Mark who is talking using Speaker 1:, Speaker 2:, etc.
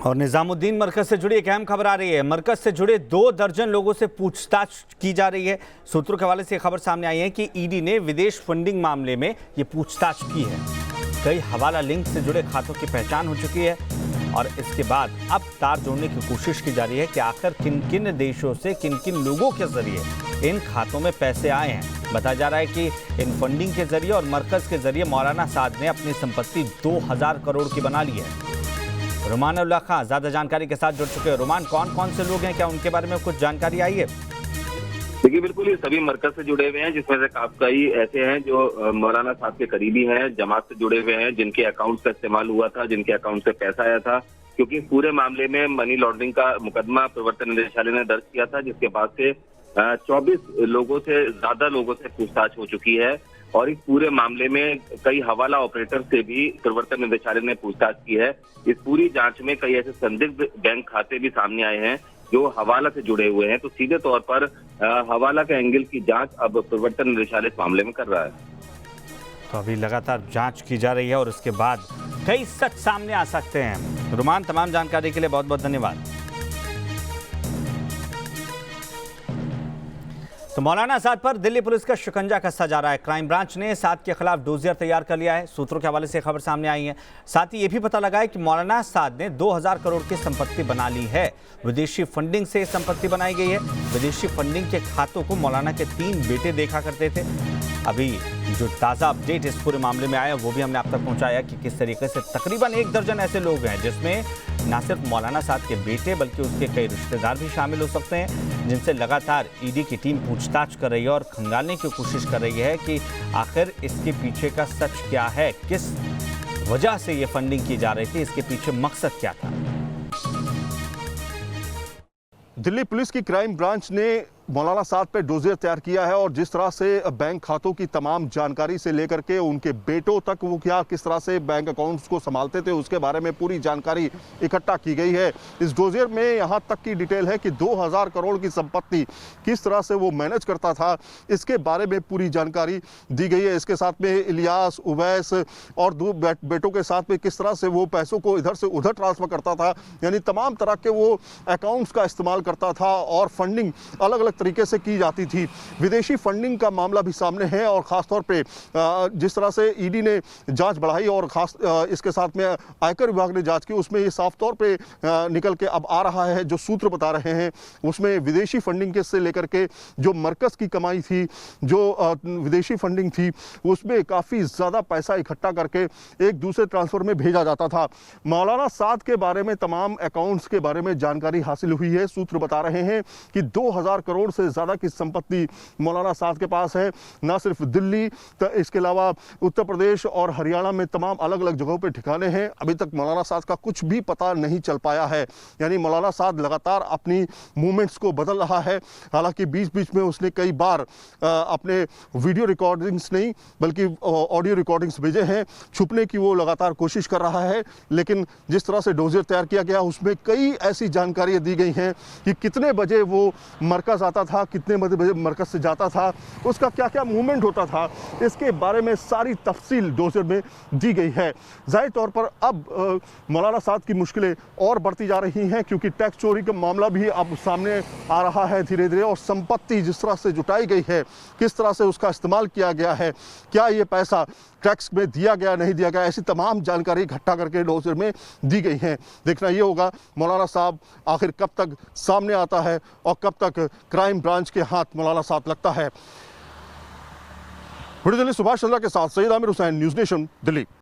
Speaker 1: और निजामुद्दीन मरकज से जुड़ी एक अहम खबर आ रही है। मरकज से जुड़े 2 दर्जन लोगों से पूछताछ की जा रही है। सूत्रों के हवाले से खबर सामने आई है कि ईडी ने विदेश फंडिंग मामले में ये पूछताछ की है। कई हवाला लिंक से जुड़े खातों की पहचान हो चुकी है और इसके बाद अब तार जोड़ने की कोशिश की जा रही है कि आखिर किन किन देशों से किन किन लोगों के जरिए इन खातों में पैसे आए हैं। बताया जा रहा है कि इन फंडिंग के जरिए और मरकज के जरिए मौलाना साद ने अपनी संपत्ति 2000 करोड़ की बना ली है। रुमान उल्लाह खां ज्यादा जानकारी के साथ जुड़ चुके हैं। रुमान, कौन कौन से लोग हैं, क्या उनके बारे में कुछ जानकारी आई है?
Speaker 2: देखिए, बिल्कुल ये सभी मरकज से जुड़े हुए हैं, जिसमें से कई ऐसे हैं जो मौलाना साहब के करीबी हैं, जमात से जुड़े हुए हैं, जिनके अकाउंट का इस्तेमाल हुआ था, जिनके अकाउंट से पैसा आया था। क्योंकि पूरे मामले में मनी लॉन्ड्रिंग का मुकदमा प्रवर्तन निदेशालय ने दर्ज किया था, जिसके बाद से 24 लोगों से ज्यादा लोगों से पूछताछ हो चुकी है और इस पूरे मामले में कई हवाला ऑपरेटर से भी प्रवर्तन निदेशालय ने पूछताछ की है। इस पूरी जांच में कई ऐसे संदिग्ध बैंक खाते भी सामने आए हैं जो हवाला से जुड़े हुए हैं। तो सीधे तौर पर हवाला के एंगल की जांच अब प्रवर्तन निदेशालय इस मामले में कर रहा है।
Speaker 1: तो अभी लगातार जांच की जा रही है और उसके बाद कई सच सामने आ सकते हैं। रुमान, तमाम जानकारी के लिए बहुत बहुत धन्यवाद। तो मौलाना साद पर दिल्ली पुलिस का शिकंजा कसता जा रहा है। क्राइम ब्रांच ने साद के खिलाफ डोजियर तैयार कर लिया है। सूत्रों के हवाले से खबर सामने आई है। साथ ही ये भी पता लगा है कि मौलाना साद ने 2000 करोड़ की संपत्ति बना ली है। विदेशी फंडिंग से संपत्ति बनाई गई है। विदेशी फंडिंग के खातों को मौलाना के 3 बेटे देखा करते थे। अभी जो ताज़ा अपडेट इस पूरे मामले में आया वो भी हमने आप तक पहुंचाया कि किस तरीके से तकरीबन 1 दर्जन ऐसे लोग हैं जिसमें न सिर्फ मौलाना साद के बेटे बल्कि उसके कई रिश्तेदार भी शामिल हो सकते हैं, जिनसे लगातार ईडी की टीम पूछताछ कर रही है और खंगालने की कोशिश कर रही है कि आखिर इसके पीछे का सच क्या है, किस वजह से ये फंडिंग की जा रही थी, इसके पीछे मकसद क्या था।
Speaker 3: दिल्ली पुलिस की क्राइम ब्रांच ने मौलाना साद पे डोजियर तैयार किया है और जिस तरह से बैंक खातों की तमाम जानकारी से लेकर के उनके बेटों तक वो किस तरह से बैंक अकाउंट्स को संभालते थे उसके बारे में पूरी जानकारी इकट्ठा की गई है। इस डोजियर में यहाँ तक की डिटेल है कि 2000 करोड़ की संपत्ति किस तरह से वो मैनेज करता था, इसके बारे में पूरी जानकारी दी गई है। इसके साथ में इलियास, उवैस और 2 बेटों के साथ में किस तरह से वो पैसों को इधर से उधर ट्रांसफर करता था, यानी तमाम तरह के वो अकाउंट्स का इस्तेमाल करता था और फंडिंग अलग अलग तरीके से की जाती थी। विदेशी फंडिंग का मामला भी सामने है और खासतौर पे जिस तरह से ईडी ने जांच बढ़ाई और खास इसके साथ में आयकर विभाग ने जांच की, उसमें ये साफ तौर पे निकल के अब आ रहा है, जो सूत्र बता रहे हैं उसमें विदेशी फंडिंग के से लेकर के जो मरकज की कमाई थी, जो विदेशी फंडिंग थी, उसमें काफ़ी ज़्यादा पैसा इकट्ठा करके एक दूसरे ट्रांसफर में भेजा जाता था। मौलाना साद के बारे में तमाम अकाउंट्स के बारे में जानकारी हासिल हुई है। सूत्र बता रहे हैं कि 2000 करोड़ से ज़्यादा की संपत्ति मौलाना साद के पास है। ना सिर्फ दिल्ली, तो इसके अलावा उत्तर प्रदेश और हरियाणा में तमाम अलग अलग जगहों पे ठिकाने हैं। अभी तक मौलाना साद का कुछ भी पता नहीं चल पाया है, यानी मौलाना साद लगातार अपनी मूवमेंट्स को बदल रहा है। हालांकि बीच बीच में उसने कई बार अपने वीडियो रिकॉर्डिंग्स नहीं बल्कि ऑडियो रिकॉर्डिंग्स भेजे हैं, छुपने की वो लगातार कोशिश कर रहा है। लेकिन जिस तरह से डोजियर तैयार किया गया उसमें कई ऐसी जानकारियाँ दी गई हैं कि कितने बजे वो मरकज आता था, कितने बजे मरकज से जाता था, उसका क्या क्या मूवमेंट होता था, इसके बारे में सारी तफसील डोजियर में दी गई है। जाहिर तौर पर अब मौलाना साद की मुश्किलें और बढ़ती जा रही हैं क्योंकि टैक्स चोरी का मामला भी अब सामने आ रहा है धीरे धीरे, और संपत्ति जिस तरह से जुटाई गई है, किस तरह से उसका इस्तेमाल किया गया है, क्या ये पैसा टैक्स में दिया गया नहीं दिया गया, ऐसी तमाम जानकारी इकट्ठा करके डोजियर में दी गई है। देखना ये होगा मौलाना साहब आखिर कब तक सामने आता है और कब तक क्राइम ब्रांच के हाथ मौलाना साहब लगता है। वीडियो जर्नलिस्ट सुभाष चंद्रा के साथ सईद आमिर हुसैन, न्यूज़ नेशन, दिल्ली।